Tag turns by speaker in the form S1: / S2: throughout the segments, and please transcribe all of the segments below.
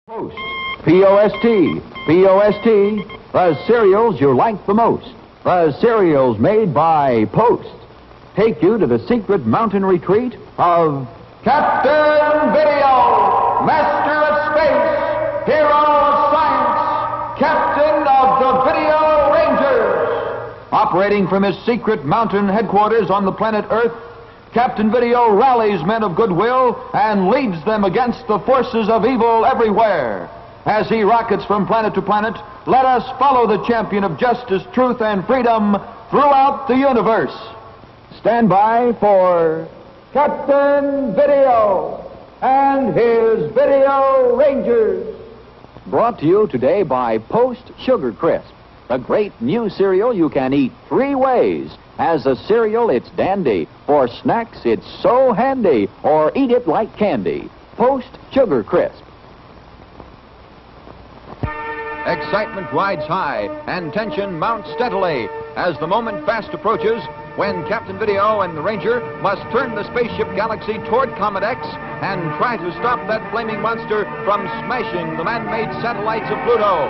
S1: Post, P-O-S-T, P-O-S-T, the cereals you like the most. The cereals made by Post take you to the secret mountain retreat of Captain Video, Master of Space, Hero of Science, Captain of the Video Rangers. Operating from his secret mountain headquarters on the planet Earth, Captain Video rallies men of goodwill and leads them against the forces of evil everywhere. As he rockets from planet to planet, let us follow the champion of justice, truth, and freedom throughout the universe. Stand by for Captain Video and his Video Rangers. Brought to you today by Post Sugar Crisp, the great new cereal you can eat 3 ways. As a cereal, it's dandy. For snacks, it's so handy. Or eat it like candy. Post Sugar Crisp. Excitement rides high and tension mounts steadily as the moment fast approaches when Captain Video and the Ranger must turn the spaceship Galaxy toward Comet X and try to stop that flaming monster from smashing the man-made satellites of Pluto.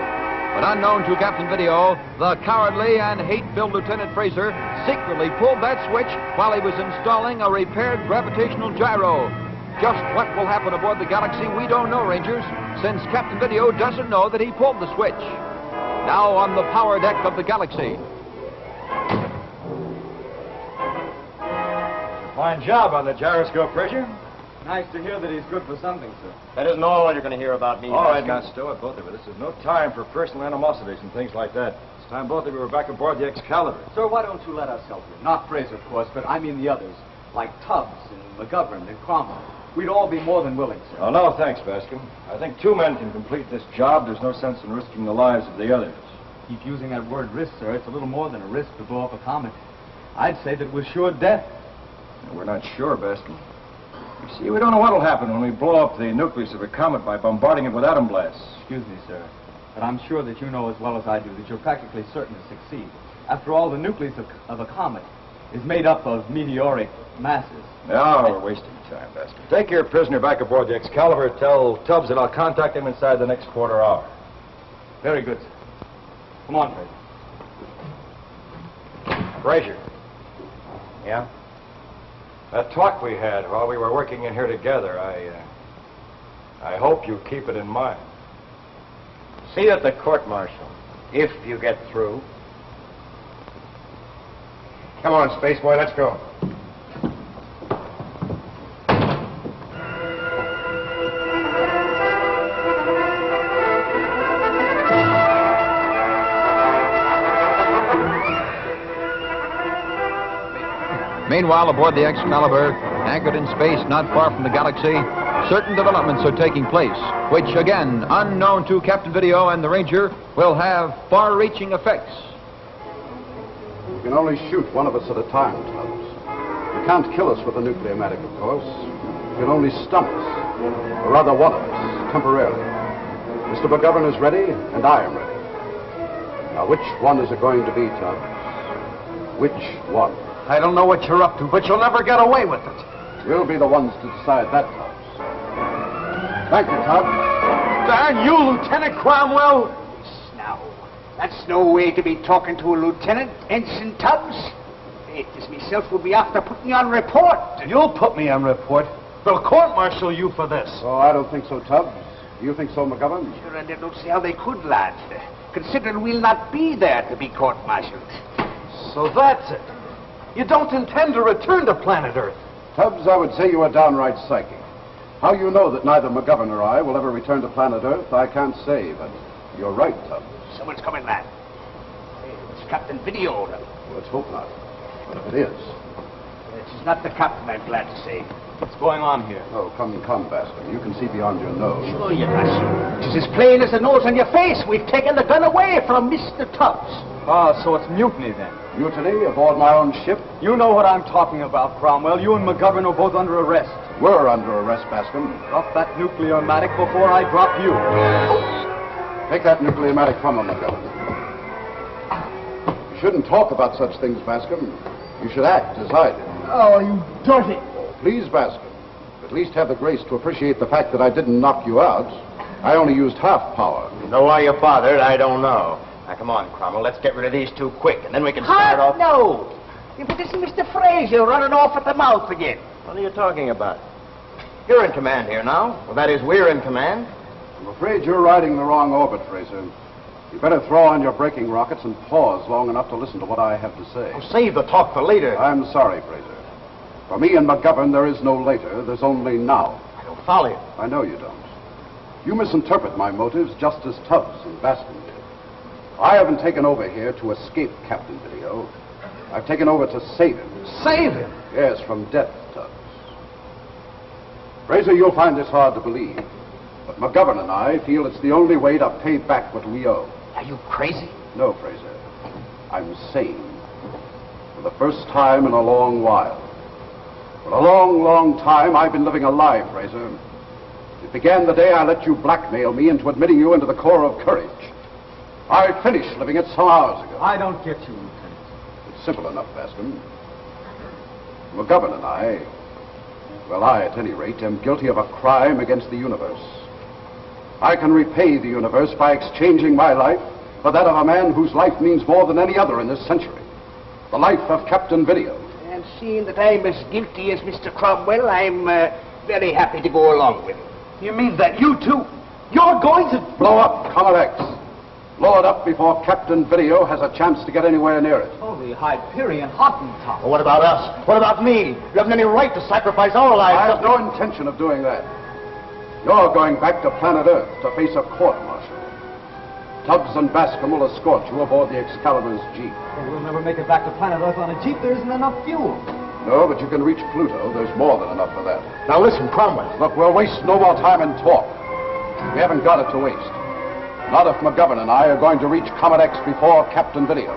S1: But unknown to Captain Video, the cowardly and hate-filled Lieutenant Fraser secretly pulled that switch while he was installing a repaired gravitational gyro. Just what will happen aboard the Galaxy, we don't know, Rangers, since Captain Video doesn't know that he pulled the switch. Now on the power deck of the Galaxy.
S2: Fine job on the gyroscope, Fraser.
S3: Nice to hear that he's good for something, sir.
S4: That isn't all you're going to hear about me.
S2: All right, now stow it, both of you. This is no time for personal animosities and things like that. It's time both of you were back aboard the Excalibur.
S3: Sir, why don't you let us help you? Not Fraser, of course, but I mean the others, like Tubbs and McGovern and Cromwell. We'd all be more than willing, sir.
S2: Oh, no, thanks, Bascom. I think 2 men can complete this job. There's no sense in risking the lives of the others.
S3: Keep using that word risk, sir. It's a little more than a risk to blow up a comet. I'd say that we're sure death.
S2: We're not sure, Bascom. You see, we don't know what'll happen when we blow up the nucleus of a comet by bombarding it with atom blasts.
S3: Excuse me, sir, but I'm sure that you know as well as I do that you're practically certain to succeed. After all, the nucleus of a comet is made up of meteoric masses.
S2: Now we're wasting time, Bascom. Take your prisoner back aboard the Excalibur. Tell Tubbs that I'll contact him inside the next quarter hour.
S3: Very good, sir. Come on, Fraser.
S2: Fraser. Yeah? That talk we had while we were working in here together, I hope you keep it in mind.
S4: See you at the court-martial, if you get through. Come on, Spaceboy, let's go.
S1: Meanwhile, aboard the Excalibur, anchored in space not far from the Galaxy, certain developments are taking place, which, again, unknown to Captain Video and the Ranger, will have far-reaching effects.
S5: You can only shoot one of us at a time, Tubbs. You can't kill us with a nuclear medic, of course. You can only stun us, or rather one of us, temporarily. Mr. McGovern is ready, and I am ready. Now, which one is it going to be, Tubbs? Which one?
S6: I don't know what you're up to, but you'll never get away with it.
S5: We'll be the ones to decide that, Tubbs. Thank you, Tubbs.
S6: Darn you, Lieutenant Cromwell!
S7: Now, that's no way to be talking to a lieutenant, Ensign Tubbs. Faith, myself will be after putting you on report.
S6: You'll put me on report. They'll court-martial you for this.
S5: Oh, I don't think so, Tubbs. Do you think so, McGovern?
S7: Sure, and I don't see how they could, lad. Considering we'll not be there to be court-martialed.
S6: So that's it. You don't intend to return to planet Earth.
S5: Tubbs, I would say you are downright psychic. How you know that neither McGovern or I will ever return to planet Earth, I can't say, but you're right, Tubbs.
S7: Someone's coming, lad. It's Captain Video.
S5: Let's hope not. But if it is...
S7: It's not the captain, I'm glad to say.
S3: What's going on here?
S5: Oh, come, Bascom. You can see beyond your nose.
S7: Sure you can. It's as plain as the nose on your face. We've taken the gun away from Mr. Tubbs.
S3: Ah, so it's mutiny then.
S5: Mutiny aboard my own ship?
S3: You know what I'm talking about, Cromwell. You and McGovern are both under arrest.
S5: We're under arrest, Bascom.
S3: Drop that nuclear-matic before I drop you.
S5: Take that nuclear-matic from him, McGovern. You shouldn't talk about such things, Bascom. You should act as I did.
S7: Oh, you dirty...
S5: Please, Bascom, at least have the grace to appreciate the fact that I didn't knock you out. I only used half power.
S4: Know why you're bothered, I don't know. Now, come on, Cromwell, let's get rid of these two quick, and then we can start off...
S7: No! If it isn't Mr. Fraser running off at the mouth again.
S4: What are you talking about? You're in command here now. Well, that is, we're in command.
S5: I'm afraid you're riding the wrong orbit, Fraser. You better throw on your braking rockets and pause long enough to listen to what I have to say.
S4: Oh, save the talk for later.
S5: I'm sorry, Fraser. For me and McGovern, there is no later. There's only now.
S4: I don't follow you.
S5: I know you don't. You misinterpret my motives just as Tubbs and Bascom did. I haven't taken over here to escape Captain Video. I've taken over to save him.
S6: Save him?
S5: Yes, from death, Tubbs. Fraser, you'll find this hard to believe, but McGovern and I feel it's the only way to pay back what we owe.
S4: Are you crazy?
S5: No, Fraser. I'm sane. For the first time in a long while. For a long, long time, I've been living a lie, Fraser. It began the day I let you blackmail me into admitting you into the Corps of Courage. I finished living it some hours ago.
S3: I don't get you, Lieutenant.
S5: It's simple enough, Bascom. McGovern and I, well, I, at any rate, am guilty of a crime against the universe. I can repay the universe by exchanging my life for that of a man whose life means more than any other in this century. The life of Captain Video.
S7: And seeing that I'm as guilty as Mr. Cromwell, I'm very happy to go along with him.
S6: You mean that you two, you're going to...
S5: Blow up Comet X. Blow it up before Captain Video has a chance to get anywhere near it.
S3: Holy Hyperion Hottentot.
S4: Well, what about us? What about me? You haven't any right to sacrifice our lives.
S5: I have no intention of doing that. You're going back to planet Earth to face a court-martial. Tubbs and Bascom will escort you aboard the Excalibur's Jeep.
S3: Well, we'll never make it back to planet Earth on a Jeep. There isn't enough fuel.
S5: No, but you can reach Pluto. There's more than enough for that.
S4: Now listen, Cromwell.
S5: Look, we'll waste no more time in talk. We haven't got it to waste. Not if McGovern and I are going to reach Comet X before Captain Video.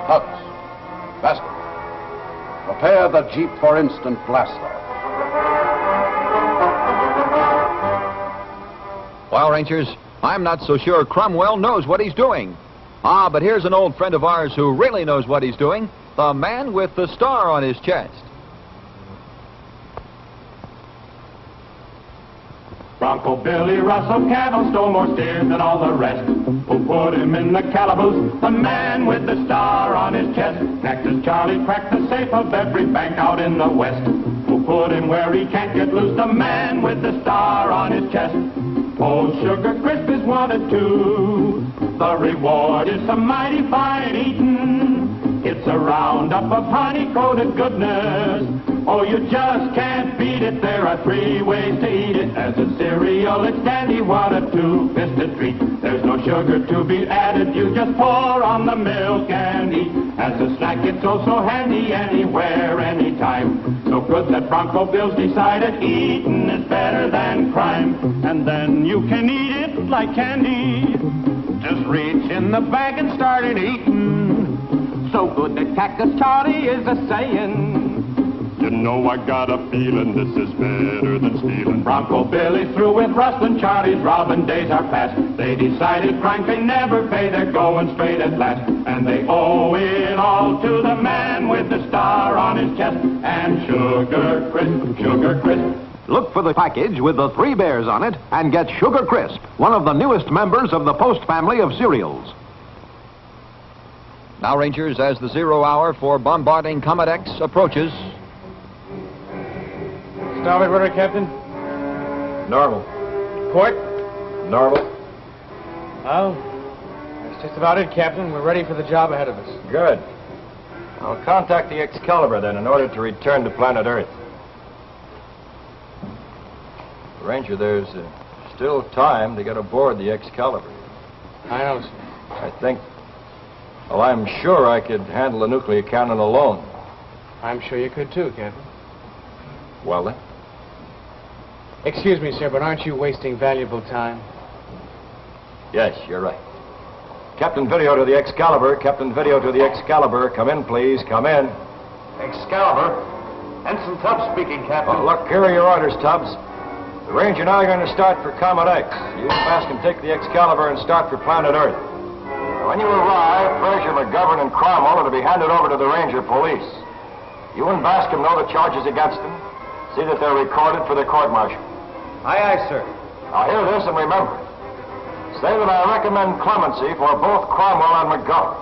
S5: Tubbs, Bascom, prepare the Jeep for instant blast-off.
S1: Well, Rangers, I'm not so sure Cromwell knows what he's doing. Ah, but here's an old friend of ours who really knows what he's doing. The man with the star on his chest.
S8: Bronco Billy Russell Cattle stole more steers than all the rest. Who put him in the calaboose? The man with the star on his chest. Next is Charlie cracked the safe of every bank out in the West. Who put him where he can't get loose? The man with the star on his chest. Old Sugar Crisp is wanted too. The reward is some mighty fine eatin'. It's a roundup of honey-coated goodness. Oh, you just can't beat it. There are 3 ways to eat it. As a cereal, it's dandy. What a two-fisted treat. There's no sugar to be added. You just pour on the milk and eat. As a snack, it's also handy anywhere, anytime. So good that Bronco Bill's decided eatin' is better than crime. And then you can eat it like candy. Just reach in the bag and start it eatin'. So good that Cactus Charlie is a sayin'. You know I got a feeling this is better than stealing. Bronco Billy's through with rustling, Charlie's robbing days are past. They decided crime can never pay, they're going straight at last. And they owe it all to the man with the star on his chest. And Sugar Crisp, Sugar Crisp.
S6: Look for the package with the 3 bears on it and get Sugar Crisp, one of the newest members of the Post family of cereals.
S1: Now, Rangers, as the 0 hour for bombarding Comet X approaches...
S9: Starboard rudder, Captain.
S2: Normal.
S9: Port.
S2: Normal.
S9: Well, that's just about it, Captain. We're ready for the job ahead of us.
S2: Good. I'll contact the Excalibur then in order to return to planet Earth. Ranger, there's still time to get aboard the Excalibur.
S9: I know, sir.
S2: I think... Well, I'm sure I could handle the nuclear cannon alone.
S9: I'm sure you could too, Captain.
S2: Well, then.
S9: Excuse me, sir, but aren't you wasting valuable time?
S2: Yes, you're right. Captain Video to the Excalibur. Captain Video to the Excalibur. Come in, please. Come in.
S6: Excalibur. Ensign Tubbs speaking, Captain.
S2: Oh, look, here are your orders, Tubbs. The Ranger and I are going to start for Comet X. You and Bascom take the Excalibur and start for planet Earth. When you arrive, Fraser, McGovern, and Cromwell are to be handed over to the Ranger police. You and Bascom know the charges against them. See that they're recorded for the court-martial.
S6: Aye, aye, sir.
S2: Now hear this and remember it. Say that I recommend clemency for both Cromwell and McGovern.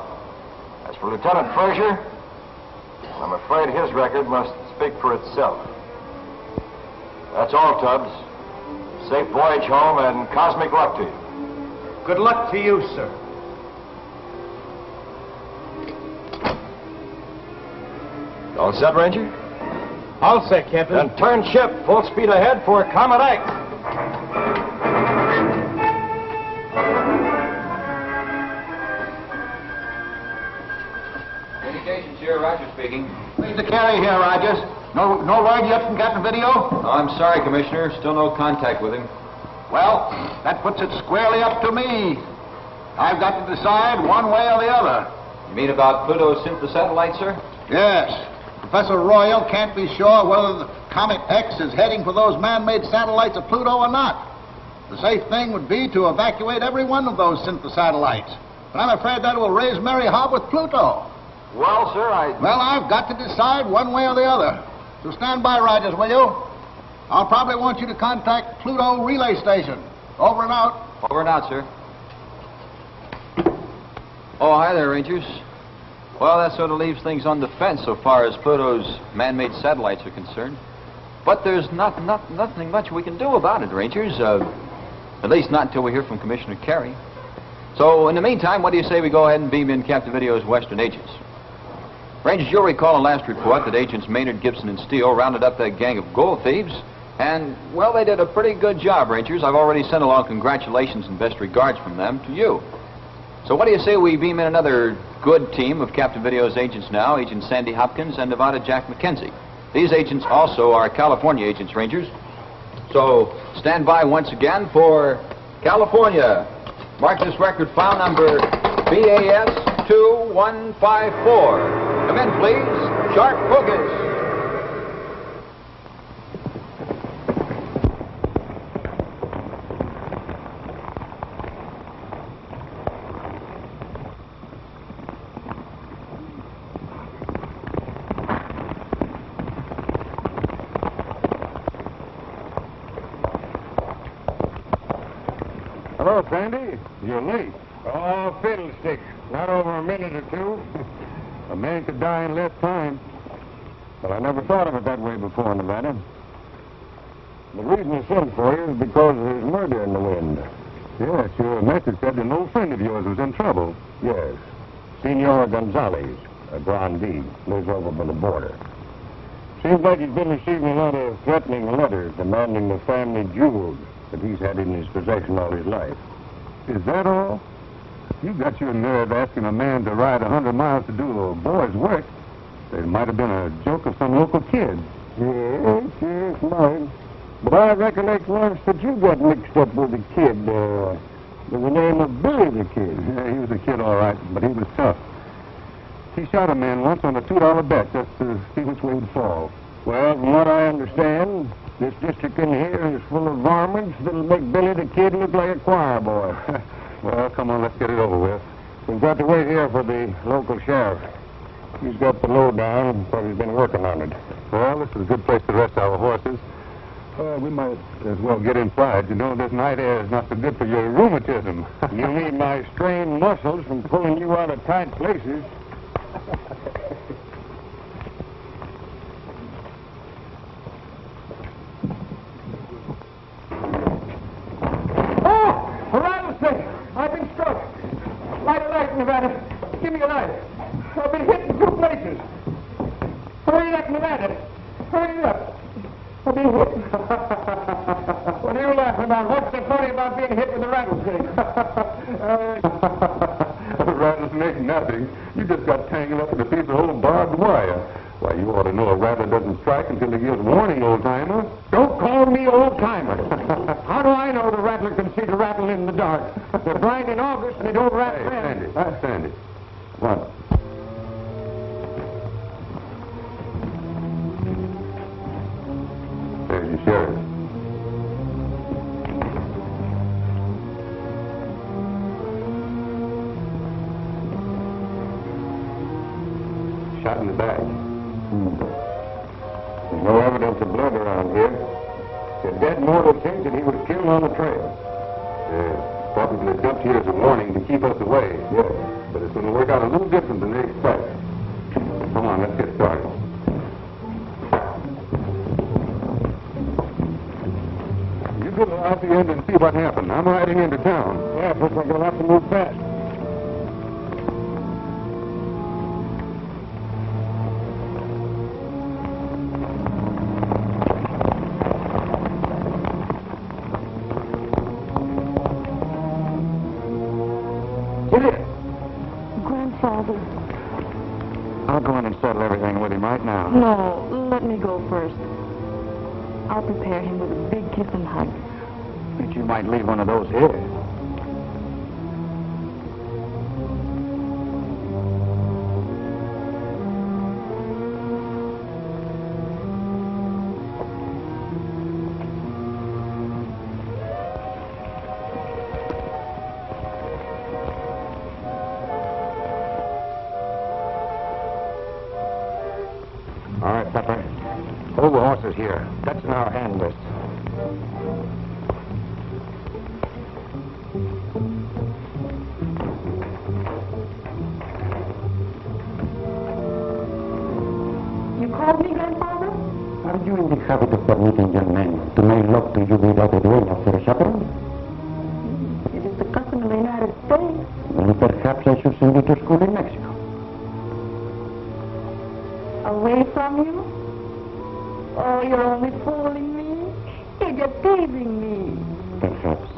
S2: As for Lieutenant Frazier, I'm afraid his record must speak for itself. That's all, Tubbs. Safe voyage home and cosmic luck to you.
S7: Good luck to you, sir.
S2: All set, Ranger?
S9: All set, Captain.
S2: Then turn ship full speed ahead for Comet X.
S3: Communications here, Roger speaking.
S4: Mr. Carey here, Rogers. No word yet from Captain Video?
S3: Oh, I'm sorry, Commissioner. Still no contact with him.
S5: Well, that puts it squarely up to me. I've got to decide one way or the other.
S3: You mean about Pluto's synthosatellite, sir?
S5: Yes. Professor Royal can't be sure whether the Comet X is heading for those man-made satellites of Pluto or not. The safe thing would be to evacuate every one of those synthosatellites. But I'm afraid that will raise Mary Hobb with Pluto.
S2: Well, sir,
S5: Well, I've got to decide one way or the other. So stand by, Rogers, will you? I'll probably want you to contact Pluto Relay Station. Over and out.
S3: Over and out, sir. Oh, hi there, Rangers. Well, that sort of leaves things on the fence so far as Pluto's man-made satellites are concerned. But there's nothing much we can do about it, Rangers. At least not until we hear from Commissioner Carey. So, in the meantime, what do you say we go ahead and beam in Captain Video's Western agents? Rangers, you'll recall in last report that agents Maynard, Gibson, and Steele rounded up that gang of gold thieves. And, well, they did a pretty good job, Rangers. I've already sent along congratulations and best regards from them to you. So what do you say we beam in another good team of Captain Video's agents now, Agent Sandy Hopkins and Nevada Jack McKenzie. These agents also are California agents, Rangers. So stand by once again for California. Mark this record file number BAS 2154. Come in, please. Sharp focus.
S8: Hello, Sandy. You're late. Oh, fiddlesticks. Not over a minute or two. A man could die in less time. But I never thought of it that way before, Nevada. The reason I sent for you is because there's murder in the wind. Yes, your message said an old friend of yours was in trouble. Yes. Senor Gonzalez, a grandee, lives over by the border. Seems like he's been receiving a lot of threatening letters demanding the family jewels that he's had in his possession all his life. Is that all? You got your nerve asking a man to ride 100 miles to do a boy's work. It might have been a joke of some local kid. Yes, yes, mine. But I recollect once that you got mixed up with a kid, with the name of Billy the Kid. Yeah, he was a kid, all right, but he was tough. He shot a man once on a $2 bet just to see which way he'd fall. Well, from what I understand, this district in here is full of varmints that'll make Billy the Kid look like a choir boy. Well, come on, let's get it over with. We've got to wait here for the local sheriff. He's got the lowdown, but he's been working on it. Well, this is a good place to rest our horses. We might as well get inside. You know, this night air is not so good for your rheumatism. You need my strained muscles from pulling you out of tight places.
S10: Oh! A rattlesnake! I've been struck. Light a light, Nevada. Give me a light. I've been hit in 2 places. Hurry up, Nevada. Hurry up. I've been hit. What are you laughing about? What's so funny about being hit with a rattlesnake?
S8: A rattlesnake, nothing. You just got tangled up in a piece of old barbed wire. Why, you ought to know a rattler doesn't strike until he gives warning, old-timer.
S10: Don't call me old-timer. How do I know the rattler can see the rattle in the dark? They're blind in August and they don't rattle then.
S8: Sandy. What? There's your sheriff. Shot in the back. There's no evidence of blood around here.
S11: If Dad knew the change that he was killed on the trail. Probably dumped here as a warning to keep us away. Yes. But it's going to work out a little different than they expect. Come on, let's get started. You go out the end and see what happened. I'm riding into town. Yeah, looks like you'll have to move fast.
S12: Grandfather.
S11: I'll go in and settle everything with him right now.
S12: No, let me go first. I'll prepare him with a big kiss and hug.
S11: But you might leave one of those here. All right, Pepper. Hold the horses here. That's in our hand list.
S12: You called me, Grandfather?
S11: Are you in the habit of permitting young men to make love to you without a duel after a chaperone?
S12: It is the custom of the United States.
S11: Well, perhaps I should send you to school in Mexico.
S12: Away from you? Oh, you're only fooling me. You're just teasing me.
S11: Perhaps.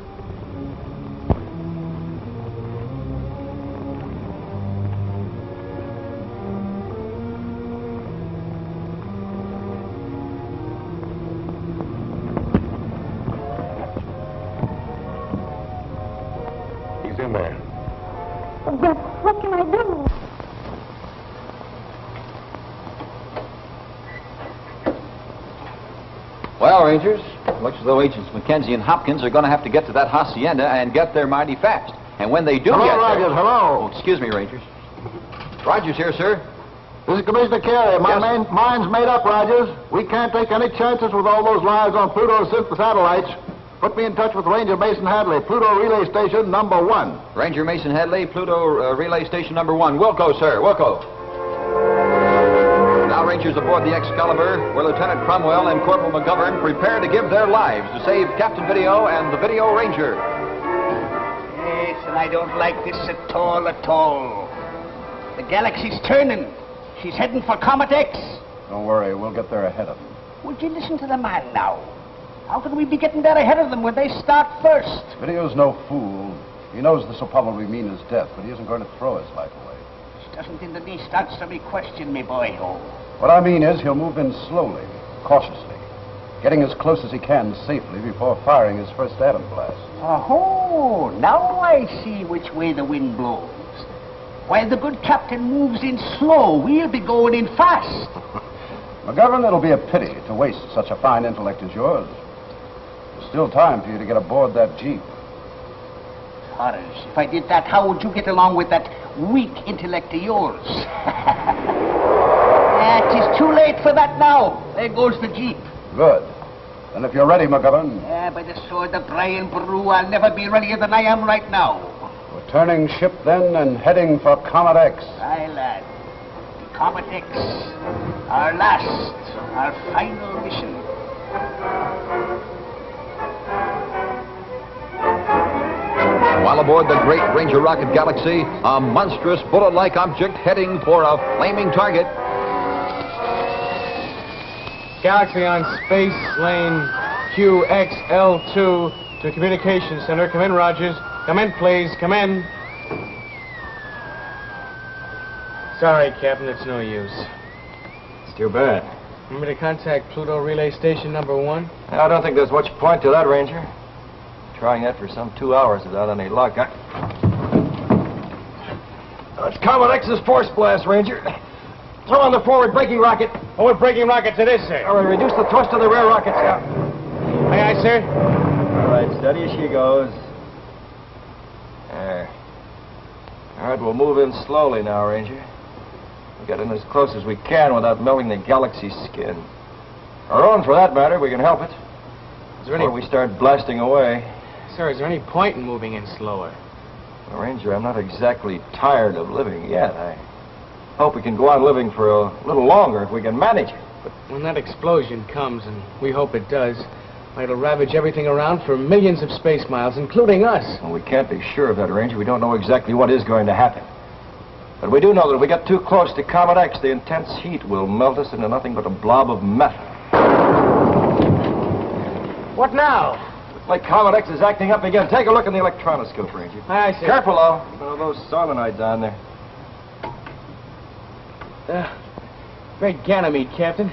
S11: He's in there.
S12: But what can I do?
S3: Well, Rangers, looks as though Agents Mackenzie and Hopkins are going to have to get to that hacienda and get there mighty fast. And when they do
S2: Hello,
S3: get
S2: Rogers,
S3: there...
S2: hello.
S3: Oh, excuse me, Rangers. Rogers here, sir.
S2: This is Commissioner Carey. My mind's made up, Rogers. We can't take any chances with all those lives on Pluto satellites. Put me in touch with Ranger Mason Hadley, Pluto Relay Station number 1.
S3: Ranger Mason Hadley, Pluto Relay Station number 1. Wilco, sir, Wilco. Now, Rangers aboard the Excalibur, where Lieutenant Cromwell and Corporal McGovern prepare to give their lives to save Captain Video and the Video Ranger.
S7: Yes, and I don't like this at all, at all. The galaxy's turning. She's heading for Comet X.
S5: Don't worry, we'll get there ahead of them.
S7: Would you listen to the man now? How can we be getting there ahead of them when they start first?
S5: Video's no fool. He knows this will probably mean his death, but he isn't going to throw his life away.
S7: This doesn't in the least answer me question, me boy. Oh.
S5: What I mean is he'll move in slowly, cautiously, getting as close as he can safely before firing his first atom blast.
S7: Oh, now I see which way the wind blows. While the good captain moves in slow, we'll be going in fast.
S5: McGovern, it'll be a pity to waste such a fine intellect as yours. There's still time for you to get aboard that jeep.
S7: Horace, if I did that, how would you get along with that weak intellect of yours? It is too late for that now. There goes the jeep.
S5: Good. Then if you're ready, McGovern.
S7: Yeah, by the sword of Brian Brew, I'll never be readier than I am right now.
S5: We're turning ship then and heading for Comet X.
S7: Aye, lad. Comet X. Our last, our final mission.
S3: While aboard the great Ranger rocket Galaxy, a monstrous bullet-like object heading for a flaming target.
S9: Galaxy on space lane QXL2 to communications center. Come in, Rogers. Come in, please. Come in. Sorry, Captain. It's no use.
S2: It's too bad.
S9: Want me to contact Pluto Relay Station number 1?
S2: I don't think there's much point to that, Ranger. Trying that for some 2 hours without any luck. It's Comet X's force blast, Ranger. Throw on the forward braking rocket.
S9: Forward braking rocket to this, sir.
S2: All right, reduce the thrust of the rear rockets.
S9: Aye, aye, sir.
S2: All right, steady as she goes. There. All right, we'll move in slowly now, Ranger. We'll get in as close as we can without melting the Galaxy's skin. Our own, for that matter. We can help it.
S9: Is there any...
S2: Before we start blasting away.
S9: Sir, is there any point in moving in slower?
S2: Well, Ranger, I'm not exactly tired of living yet. I hope we can go on living for a little longer if we can manage it.
S9: But when that explosion comes, and we hope it does, it'll ravage everything around for millions of space miles, including us.
S2: Well, we can't be sure of that, Ranger. We don't know exactly what is going to happen. But we do know that if we get too close to Comet X, the intense heat will melt us into nothing but a blob of metal.
S9: What now?
S2: Looks like Comet X is acting up again. Take a look in the electronoscope, Ranger.
S9: I see.
S2: Careful, though. Those solenoids on there.
S9: Great Ganymede, Captain.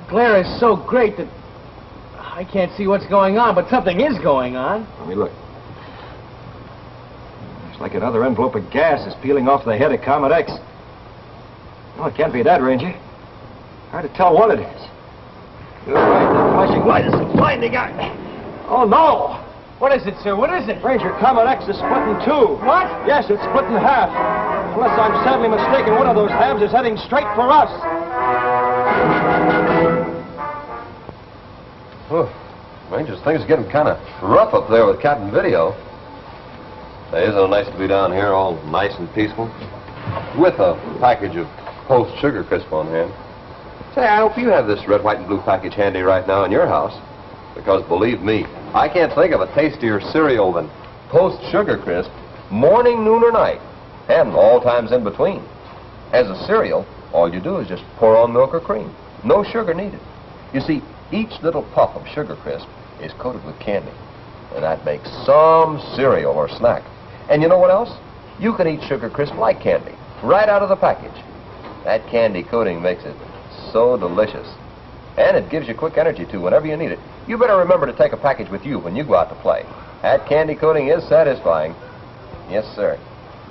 S9: Glare is so great that I can't see what's going on, but something is going on.
S2: Let me look. Looks like another envelope of gas is peeling off the head of Comet X. No, it can't be that, Ranger. Hard to tell what it is. You're right, that flashing light is blinding out. Oh, no!
S9: What is it, sir? What is it?
S2: Ranger, Comet X is split in two.
S9: What?
S2: Yes, it's split in half. Unless I'm sadly mistaken, one of those halves is heading straight for us.
S13: Oh, Rangers, things are getting kind of rough up there with Captain Video. Hey, isn't it nice to be down here all nice and peaceful? With a package of Post Sugar Crisp on hand. Say, I hope you have this red, white, and blue package handy right now in your house. Because believe me, I can't think of a tastier cereal than Post Sugar Crisp, morning, noon, or night, and all times in between. As a cereal, all you do is just pour on milk or cream. No sugar needed. You see, each little puff of Sugar Crisp is coated with candy, and that makes some cereal or snack. And you know what else? You can eat Sugar Crisp like candy, right out of the package. That candy coating makes it so delicious. And it gives you quick energy, too, whenever you need it. You better remember to take a package with you when you go out to play. That candy coating is satisfying. Yes, sir.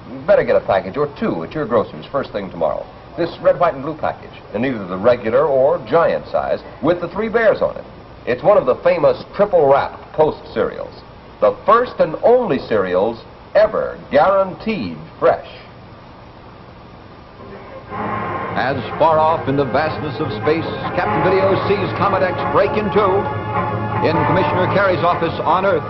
S13: You better get a package or two at your grocer's first thing tomorrow. This red, white, and blue package, in either the regular or giant size, with the 3 bears on it. It's one of the famous triple-wrapped Post cereals. The first and only cereals ever guaranteed fresh.
S1: As far off in the vastness of space, Captain Video sees Comet X break in two in Commissioner Carey's office on Earth.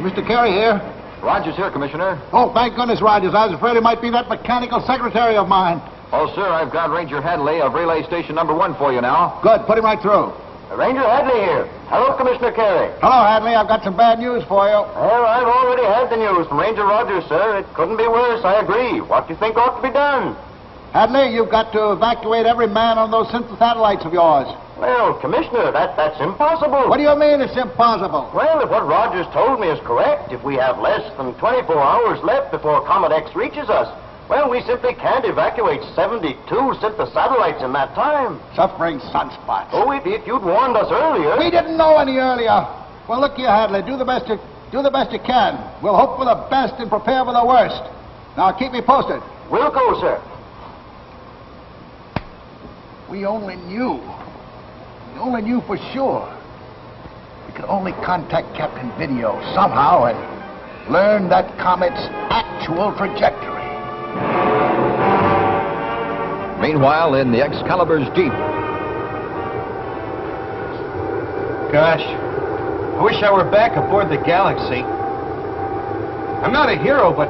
S5: Mr. Carey here.
S3: Rogers here, Commissioner.
S5: Oh, thank goodness, Rogers. I was afraid it might be that mechanical secretary of mine.
S3: Oh, sir, I've got Ranger Hadley of relay station number 1 for you now.
S5: Good. Put him right through.
S14: Ranger Hadley here. Hello, Commissioner Carey.
S5: Hello, Hadley. I've got some bad news for you.
S14: Well, I've already had the news from Ranger Rogers, sir. It couldn't be worse. I agree. What do you think ought to be done?
S5: Hadley, you've got to evacuate every man on those synth satellites of yours.
S14: Well, Commissioner, that's impossible.
S5: What do you mean it's impossible?
S14: Well, if what Rogers told me is correct, if we have less than 24 hours left before Comet X reaches us, well, we simply can't evacuate 72 synth satellites in that time.
S5: Suffering sunspots.
S14: Oh, if you'd warned us earlier.
S5: We didn't know any earlier. Well, look here, Hadley. Do the best you can. We'll hope for the best and prepare for the worst. Now, keep me posted.
S14: We'll go, sir.
S7: We only knew for sure. We could only contact Captain Video somehow and learn that comet's actual trajectory.
S1: Meanwhile, in the Excalibur's deep.
S15: Gosh, I wish I were back aboard the Galaxy. I'm not a hero, but,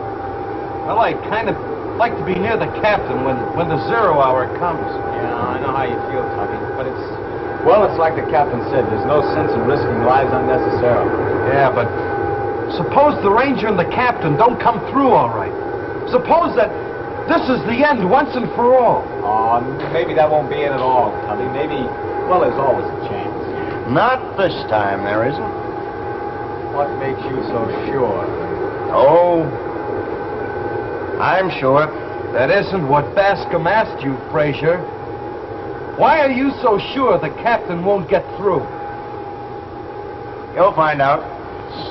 S15: well, I kind of like to be near the captain when the 0 hour comes.
S9: Yeah, I know how you feel, Tubby, but it's like the captain said, there's no sense in risking lives unnecessarily.
S15: Yeah, but suppose the Ranger and the captain don't come through all right. Suppose that this is the end once and for all.
S9: Oh, maybe that won't be it at all, Tubby. Maybe, well, there's always a chance.
S14: Not this time, there isn't.
S9: What makes you so sure?
S14: Oh, I'm sure.
S15: That isn't what Bascom asked you, Fraser. Why are you so sure the captain won't get through?
S14: You'll find out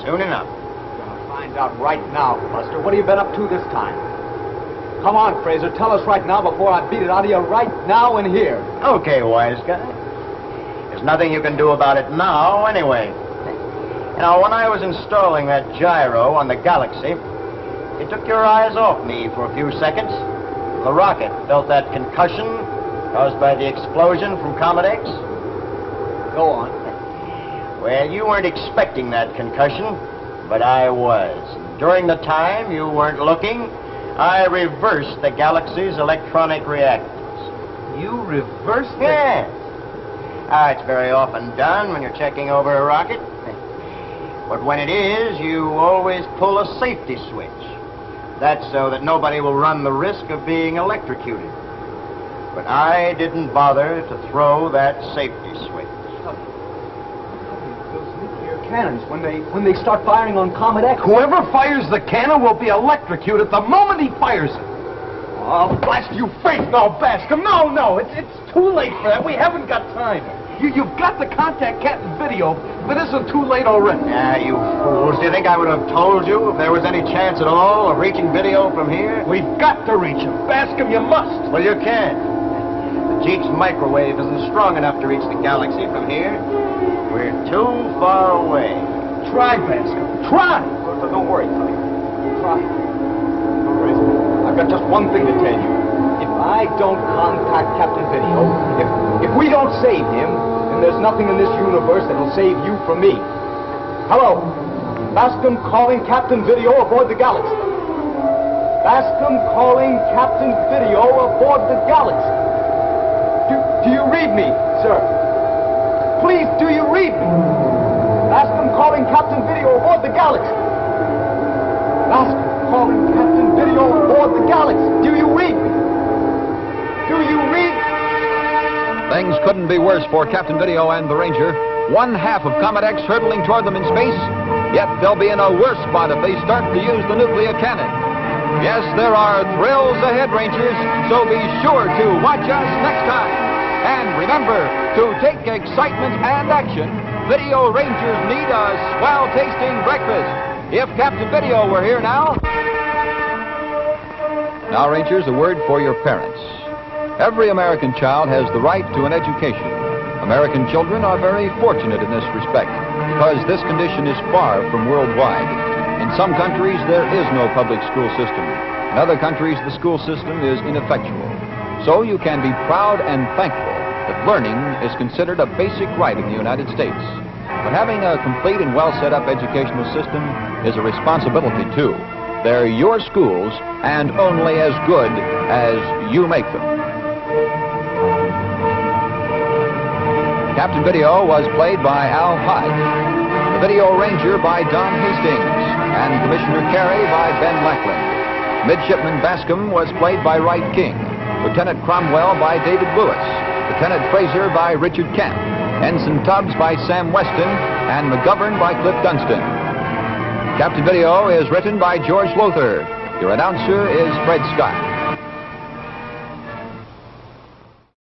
S14: soon enough.
S9: You're gonna find out right now, Buster. What have you been up to this time? Come on, Fraser, tell us right now before I beat it out of you right now and here.
S14: Okay, wise guy. There's nothing you can do about it now, anyway. You know, when I was installing that gyro on the Galaxy, it took your eyes off me for a few seconds. The rocket felt that concussion caused by the explosion from Comet X. Go on. Well, you weren't expecting that concussion, but I was. During the time you weren't looking, I reversed the Galaxy's electronic reactors.
S9: You reversed it?
S14: Yeah. It's very often done when you're checking over a rocket. But when it is, you always pull a safety switch. That's so that nobody will run the risk of being electrocuted. But I didn't bother to throw that safety switch.
S9: Those nuclear cannons, when they start firing on Comet X...
S15: Whoever fires the cannon will be electrocuted the moment he fires it. Oh, blast you face! No, Bascom, no, it's too late for that. We haven't got time. You've got to contact Captain Video, but isn't too late already.
S14: You fools. Do you think I would have told you if there was any chance at all of reaching Video from here?
S15: We've got to reach him. Bascom, you must.
S14: Well, you can't. The Jeep's microwave isn't strong enough to reach the Galaxy from here. We're too far away.
S15: Try, Bascom. Try.
S9: Don't worry, Tony. Try. I've got just one thing to tell you. If I don't contact Captain Video, if we don't save him, then there's nothing in this universe that'll save you from me. Hello. Bascom calling Captain Video aboard the Galaxy. Bascom calling Captain Video aboard the Galaxy. Do you read me, sir? Please, do you read me? Bascom calling Captain Video aboard the Galaxy. Bascom calling Captain Video aboard the Galaxy. Do you read me? Do you read?
S3: Things couldn't be worse for Captain Video and the Ranger. One half of Comet X hurtling toward them in space. Yet they'll be in a worse spot if they start to use the nuclear cannon. Yes, there are thrills ahead, Rangers, so be sure to watch us next time. And remember, to take excitement and action, Video Rangers need a swell-tasting breakfast. If Captain Video were here now... Now, Rangers, a word for your parents. Every American child has the right to an education. American children are very fortunate in this respect, because this condition is far from worldwide. In some countries, there is no public school system. In other countries, the school system is ineffectual. So you can be proud and thankful that learning is considered a basic right in the United States. But having a complete and well-set-up educational system is a responsibility, too. They're your schools, and only as good as you make them. Captain Video was played by Al Hyde, the Video Ranger by Don Hastings, and Commissioner Carey by Ben Lackland. Midshipman Bascom was played by Wright King, Lieutenant Cromwell by David Lewis, Lieutenant Fraser by Richard Kent, Ensign Tubbs by Sam Weston, and McGovern by Cliff Dunstan. Captain Video is written by George Lothar. Your announcer is Fred Scott.